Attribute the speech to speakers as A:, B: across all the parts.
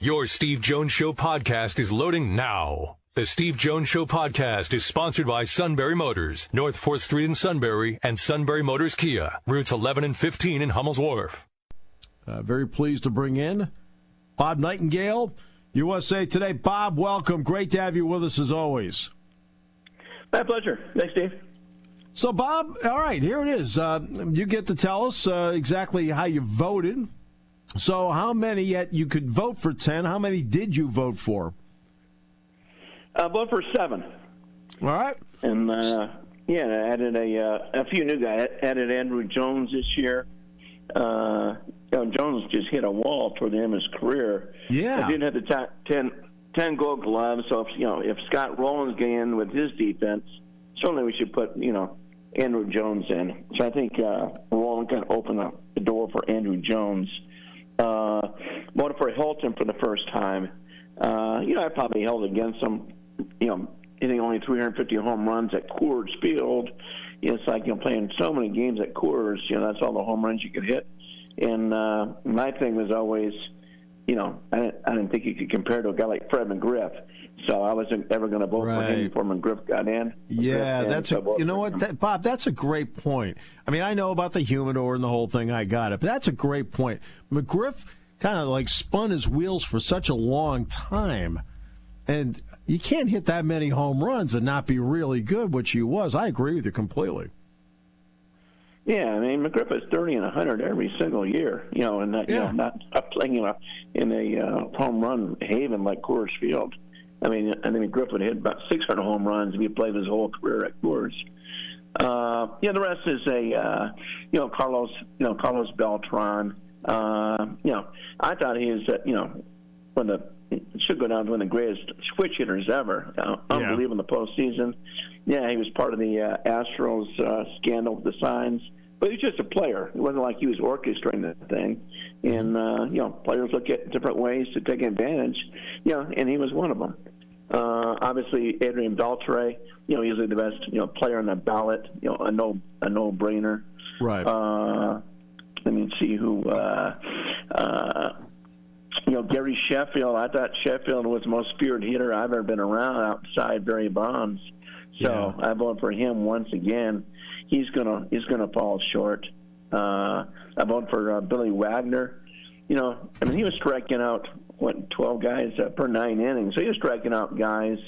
A: Your Steve Jones Show podcast is loading now. The Steve Jones Show podcast is sponsored by Sunbury Motors, North 4th Street in Sunbury, and Sunbury Motors Kia, routes 11 and 15 in Hummel's Wharf.
B: Very pleased to bring in Bob Nightengale, USA Today. Bob, welcome. Great to have you with us as always.
C: My pleasure. Thanks, Steve.
B: So, Bob, all right, here it is. You get to tell us exactly how you voted. So how many, yet you could vote for 10, how many did you vote for?
C: Vote for 7.
B: All right.
C: And, I added a few new guys. I added Andrew Jones this year. Jones just hit a wall toward the end of his career.
B: Yeah.
C: I didn't have the 10 gold gloves, so if Scott Rowland's getting in with his defense, certainly we should put, Andrew Jones in. So I think Rowland can open up the door for Andrew Jones. Voted for Hilton for the first time. I probably held against him, hitting only 350 home runs at Coors Field. It's like, playing so many games at Coors, that's all the home runs you could hit. And my thing was always, I didn't think you could compare to a guy like Fred McGriff. So I wasn't ever going to vote for him before McGriff got in.
B: Yeah, Bob, that's a great point. I mean, I know about the humidor and the whole thing. I got it. But that's a great point. McGriff kind of like spun his wheels for such a long time. And you can't hit that many home runs and not be really good, which he was. I agree with you completely.
C: Yeah, I mean, McGriff is 30 and 100 every single year, not playing in a home run haven like Coors Field. I mean, McGriff would hit about 600 home runs if he played his whole career at Coors. The rest is Carlos Beltran. I thought he was, should go down to one of the greatest switch hitters ever. Unbelievable in the postseason. Yeah, he was part of the Astros scandal with the signs. But he was just a player. It wasn't like he was orchestrating the thing. And, players look at different ways to take advantage, and he was one of them. Obviously, Adrian Beltre, easily the best, player on the ballot, a no-brainer.
B: Right.
C: Let me see who, Gary Sheffield. I thought Sheffield was the most feared hitter I've ever been around outside Barry Bonds. So I voted for him once again. He's gonna fall short. I voted for Billy Wagner. He was striking out 12 guys per 9 innings. So he was striking out guys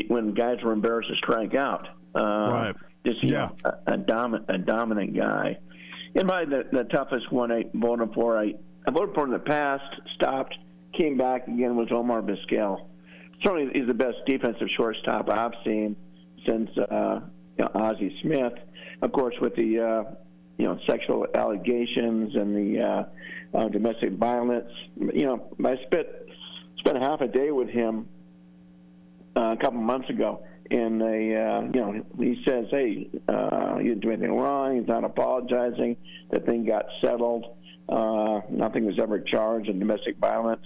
C: when guys were embarrassed to strike out.
B: Right.
C: A dominant guy. And probably the toughest one I voted for. I voted for in the past, stopped, came back again, was Omar Vizquel. Certainly he's the best defensive shortstop I've seen since Ozzie Smith. Of course, with the sexual allegations and the domestic violence. I spent half a day with him a couple months ago, and he says, "Hey, you didn't do anything wrong. He's not apologizing. The thing got settled. Nothing was ever charged in domestic violence."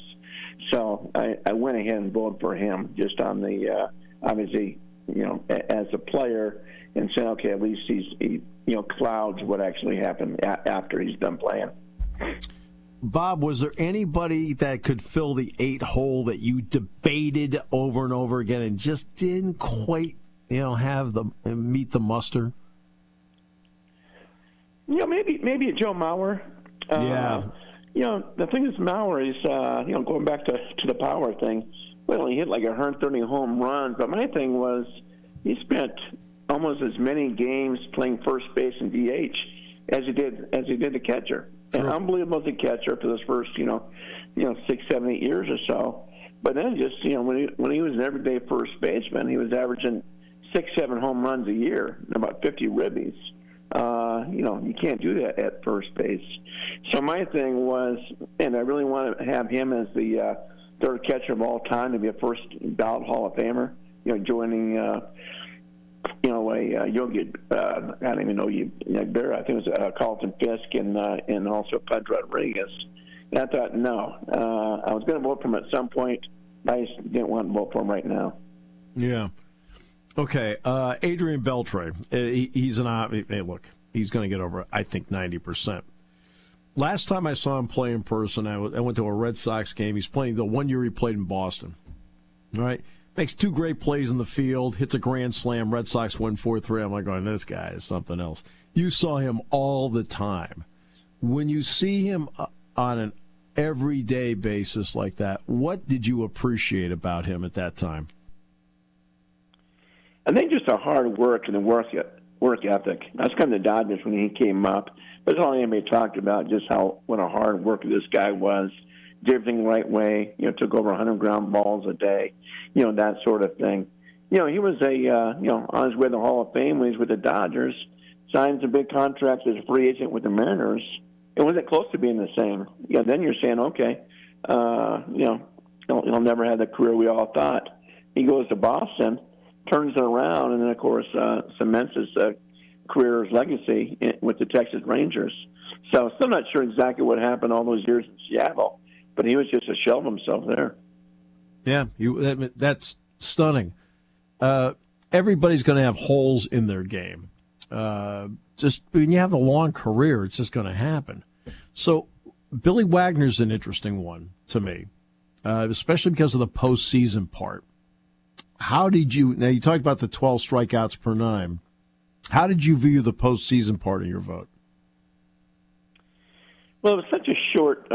C: So I went ahead and voted for him just on the obviously, as a player, and said, okay, at least he clouds what actually happened after he's done playing.
B: Bob, was there anybody that could fill the 8 hole that you debated over and over again and just didn't quite, meet the muster?
C: Maybe a Joe Mauer. The thing is, Mauer is, going back to the power thing. Well, he hit like 130 home runs, but my thing was he spent almost as many games playing first base and DH as he did the catcher. Sure. And unbelievable as a catcher for those first 6, 7, 8 years or so. But then just when he was an everyday first baseman, he was averaging 6, 7 home runs a year, and about 50 ribbies. You can't do that at first base. So my thing was, and I really want to have him as the third catcher of all time to be a first ballot Hall of Famer. Joining Yogi, I don't even know better. I think it was Carlton Fisk and also Pudge Rodriguez. And I thought, no, I was going to vote for him at some point. I just didn't want to vote for him right now.
B: Yeah. Okay. Adrian Beltre, he's an hey, look, he's going to get over, I think, 90%. Last time I saw him play in person, I went to a Red Sox game. He's playing the 1 year he played in Boston. All right. Makes 2 great plays in the field, hits a grand slam. Red Sox win 4-3. I'm like, going, this guy is something else. You saw him all the time. When you see him on an everyday basis like that, what did you appreciate about him at that time?
C: I think just the hard work and the work ethic. That's kind of the Dodgers when he came up. That's all anybody talked about, just what a hard worker this guy was. Did everything the right way. Took over 100 ground balls a day. That sort of thing. He was on his way to the Hall of Fame when he was with the Dodgers. Signed some big contracts as a free agent with the Mariners. It wasn't close to being the same. Then you're saying, okay, he'll never have the career we all thought. He goes to Boston, turns it around, and then, of course, cements his career, his legacy with the Texas Rangers. So still not sure exactly what happened all those years in Seattle, but he was just a shell of himself there.
B: Yeah, that's stunning. Everybody's going to have holes in their game. Just when you have a long career, it's just going to happen. So Billy Wagner's an interesting one to me, especially because of the postseason part. How did you? Now you talked about the 12 strikeouts per nine. How did you view the postseason part of your vote?
C: Well, it was such a short,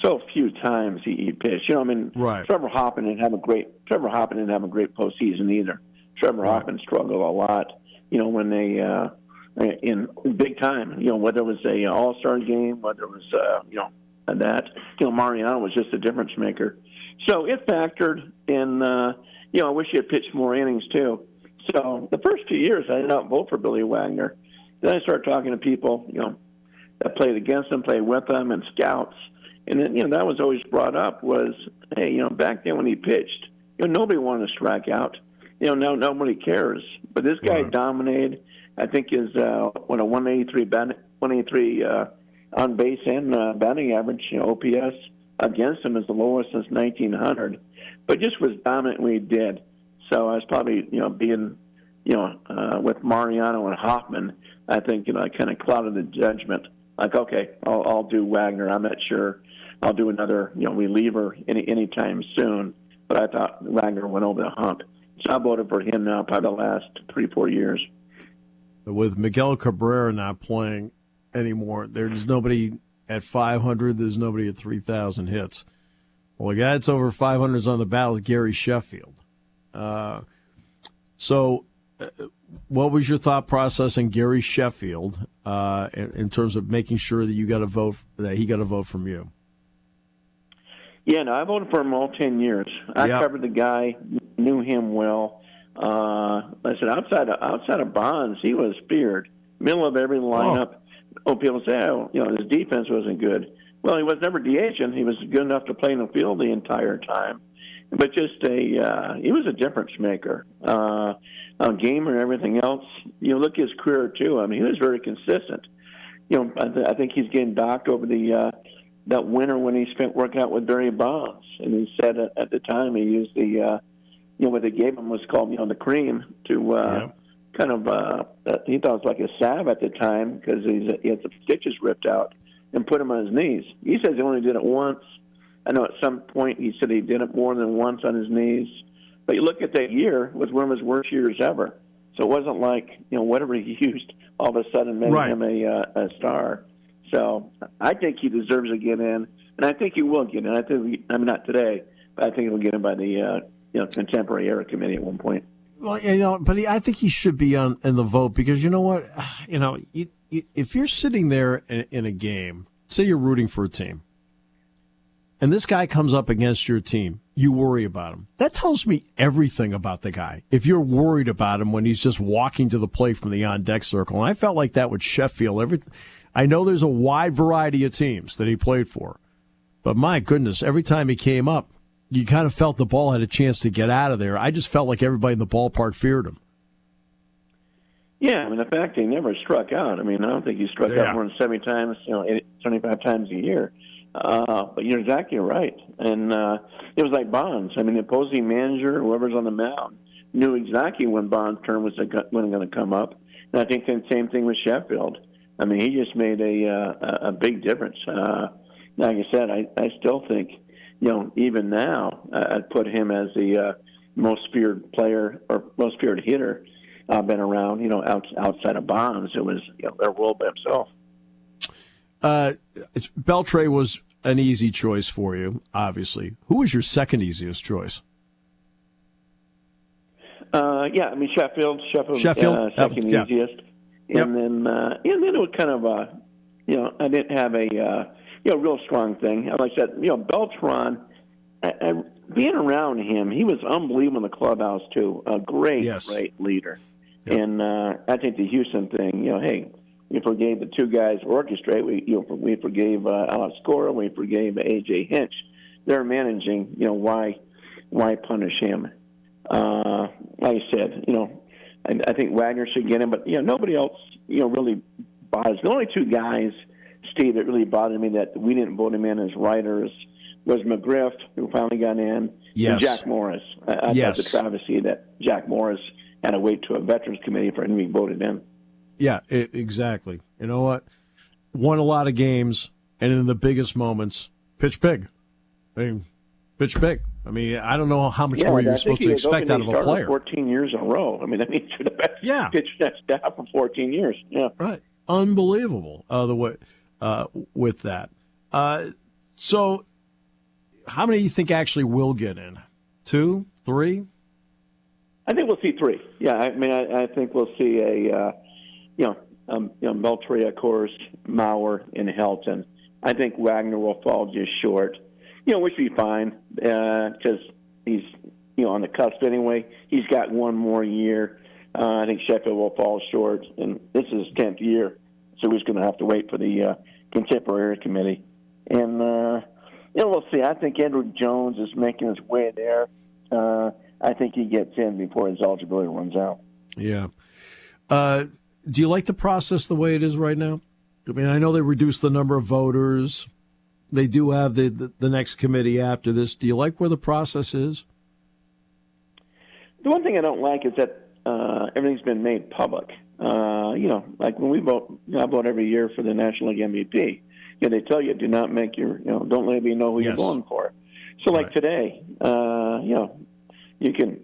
C: so few times he pitched.
B: Right.
C: Trevor Hoffman didn't have a great postseason either. Trevor Hoffman struggled a lot. When they in big time. Whether it was a All-Star game, whether it was that. Mariano was just a difference maker. So it factored in. I wish he had pitched more innings too. So the first 2 years, I did not vote for Billy Wagner. Then I started talking to people, that played against him, played with him, and scouts. And then, that was always brought up was, hey, back then when he pitched, nobody wanted to strike out. Now nobody cares. But this guy dominated. I think his 183 on base and batting average, OPS against him is the lowest since 1900. But just was dominant when he did. So I was probably, being, with Mariano and Hoffman, I think, I kind of clouded the judgment. Like, okay, I'll do Wagner. I'm not sure I'll do another, reliever anytime soon. But I thought Wagner went over the hump. So I voted for him now probably the last 3-4 years.
B: With Miguel Cabrera not playing anymore, there's nobody at 500. There's nobody at 3,000 hits. Well, the guy that's over 500 is on the ballot is Gary Sheffield. So what was your thought process in Gary Sheffield in terms of making sure that he got a vote from you?
C: Yeah, no, I voted for him all 10 years. I covered the guy, knew him well. I said outside of Bonds, he was feared. Middle of every lineup. People say, his defense wasn't good. Well, he was never DHing. He was good enough to play in the field the entire time. But just he was a difference maker. On game and everything else. Look at his career too. I mean, he was very consistent. I think he's getting docked over the that winter when he spent working out with Barry Bonds, and he said at the time he used the what they gave him was called the cream to kind of he thought it was like a salve at the time because he had some stitches ripped out and put him on his knees. He says he only did it once. I know at some point he said he did it more than once on his knees. But you look at that year, it was one of his worst years ever. So it wasn't like, whatever he used all of a sudden made him a star. So I think he deserves to get in, and I think he will get in. I think not today, but I think he'll get in by the contemporary era committee at one point.
B: Well, but I think he should be in the vote because you know what, if you're sitting there in a game, say you're rooting for a team, and this guy comes up against your team, you worry about him. That tells me everything about the guy. If you're worried about him when he's just walking to the plate from the on-deck circle, and I felt like that with Sheffield. I know there's a wide variety of teams that he played for, but my goodness, every time he came up, you kind of felt the ball had a chance to get out of there. I just felt like everybody in the ballpark feared him.
C: Yeah, the fact he never struck out. I don't think he struck out more than 70 times, 75 times a year. But you're exactly right. And it was like Bonds. The opposing manager, whoever's on the mound, knew exactly when Bonds' turn was going to come up. And I think the same thing with Sheffield. I mean, he just made a big difference. Like I said, I still think, even now, I'd put him as the most feared player or most feared hitter I've been around. Outside of Bonds, it was their world by himself.
B: Beltre was an easy choice for you, obviously. Who was your second easiest choice?
C: Sheffield, second easiest. And then it was kind of I didn't have a real strong thing. Like I said, Beltran, being around him, he was unbelievable in the clubhouse too. A great leader. Yep. And I think the Houston thing, hey, we forgave the two guys orchestrate. We forgave Alex Cora. We forgave A.J. Hinch. They're managing. Why punish him? Like I said, I think Wagner should get him, but nobody else, really bothers. The only two guys, Steve, that really bothered me that we didn't vote him in as writers was McGriff, who finally got in, and Jack Morris. I thought the travesty that Jack Morris had to wait to a Veterans Committee for him to be voted in.
B: Yeah, exactly. You know what? Won a lot of games, and in the biggest moments, pitch big. Pitch big. I mean, I don't know how much more you're supposed to expect out of a player.
C: 14 years in a row. I mean, that means you're the best pitcher that's staff for 14 years. Yeah,
B: right. Unbelievable. With that. So, how many do you think actually will get in? 2, 3?
C: I think we'll see 3. Yeah, I mean, I think we'll see Beltre, of course, Mauer, and Helton. I think Wagner will fall just short. Which would be fine because he's on the cusp anyway. He's got one more year. I think Sheffield will fall short, and this is his 10th year, so he's going to have to wait for the contemporary committee. And we'll see. I think Edward Jones is making his way there. I think he gets in before his eligibility runs out.
B: Yeah. Do you like the process the way it is right now? I mean, I know they reduced the number of voters. They do have the next committee after this. Do you like where the process is?
C: The one thing I don't like is that everything's been made public. Like when we vote, I vote every year for the National League MVP. They tell you do not make don't let me know who you're voting for. So like today, you can,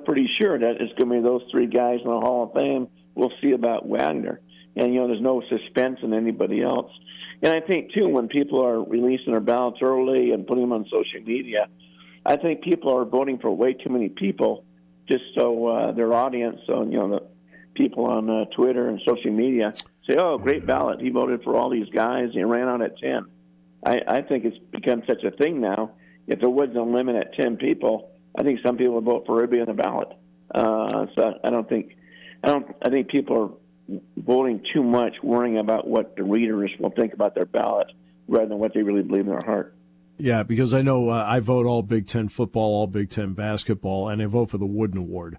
C: pretty sure that it's going to be those 3 guys in the Hall of Fame. We'll see about Wagner. And, there's no suspense in anybody else. And I think, too, when people are releasing their ballots early and putting them on social media, I think people are voting for way too many people just so their audience, the people on Twitter and social media say, oh, great ballot. He voted for all these guys. He ran out at 10. I think it's become such a thing now. If there wasn't a limit at 10 people, I think some people would vote for everybody on the ballot. So I think people are voting too much, worrying about what the readers will think about their ballot rather than what they really believe in their heart.
B: Yeah, because I know I vote all Big Ten football, all Big Ten basketball, and I vote for the Wooden Award.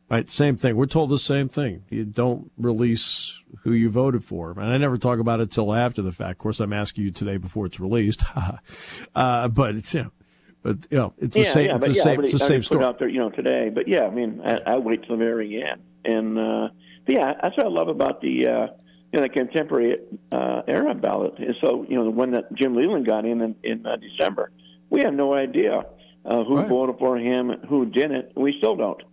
B: Right, same thing. We're told the same thing. You don't release who you voted for, and I never talk about it till after the fact. Of course, I'm asking you today before it's released, but it's it's the same. It's the same story.
C: Put it out there, today. But yeah, I mean, I wait till the very end, and that's what I love about the contemporary era ballot. So the one that Jim Leland got in December, we have no idea who voted for him, who didn't. We still don't.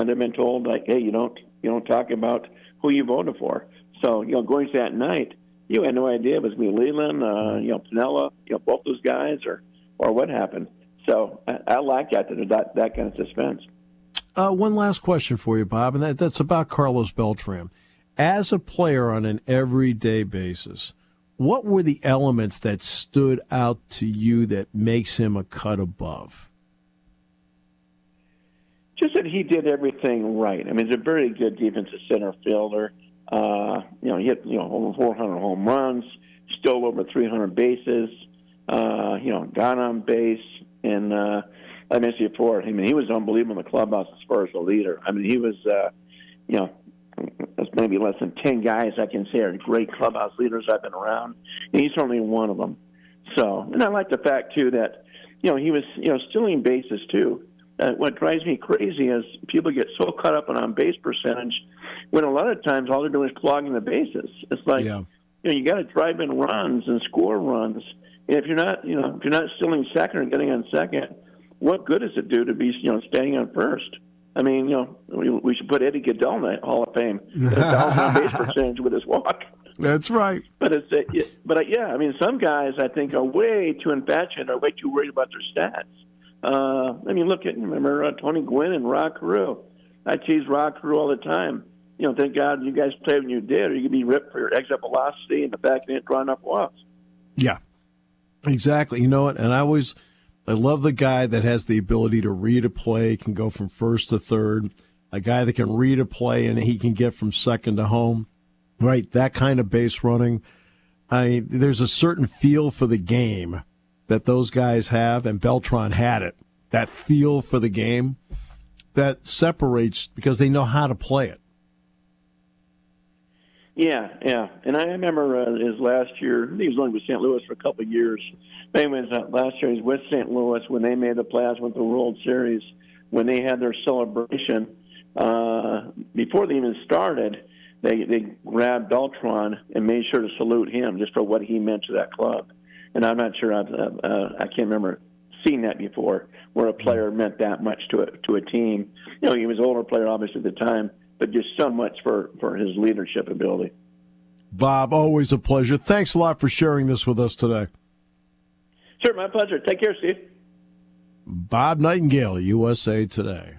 C: They've been told like, hey, you don't talk about who you voted for. So going to that night, you had no idea it was me, Leland, Pinella, both those guys, or what happened. So I like that kind of suspense.
B: One last question for you, Bob, and that's about Carlos Beltran. As a player on an everyday basis, what were the elements that stood out to you that makes him a cut above?
C: Just that he did everything right. I mean, he's a very good defensive center fielder. He hit over 400 home runs, stole over 300 bases. Got on base, and I mentioned before. I mean, he was unbelievable in the clubhouse as far as a leader. I mean, he was, there's maybe less than 10 guys I can say are great clubhouse leaders I've been around, and he's only one of them. So, and I like the fact too that he was stealing bases too. what drives me crazy is people get so caught up on base percentage when a lot of times all they're doing is clogging the bases. It's like, you got to drive in runs and score runs. And if you're not, if you're not stealing second or getting on second, what good does it do to be, standing on first? I mean, we should put Eddie Goodell in the Hall of Fame. On base percentage with his walk.
B: That's right.
C: But I mean, some guys I think are way too infatuated, are way too worried about their stats. I mean, remember Tony Gwynn and Rock Carew. I tease Rock Carew all the time. Thank God you guys played when you did, or you could be ripped for your exit velocity and the fact that you didn't draw enough walks. Yeah,
B: exactly. You know what? And I love the guy that has the ability to read a play, can go from first to third, a guy that can read a play and he can get from second to home, right? That kind of base running. There's a certain feel for the game that those guys have, and Beltran had it, that feel for the game that separates because they know how to play it.
C: Yeah. And I remember his last year, he was only with St. Louis for a couple of years. Anyways, last year he was with St. Louis when they made the playoffs, went to the World Series, when they had their celebration. Before they even started, they grabbed Beltran and made sure to salute him just for what he meant to that club. And I'm not sure, I can't remember seeing that before, where a player meant that much to a team. He was an older player, obviously, at the time, but just so much for his leadership ability.
B: Bob, always a pleasure. Thanks a lot for sharing this with us today.
C: Sure, my pleasure. Take care, Steve.
B: Bob Nightengale, USA Today.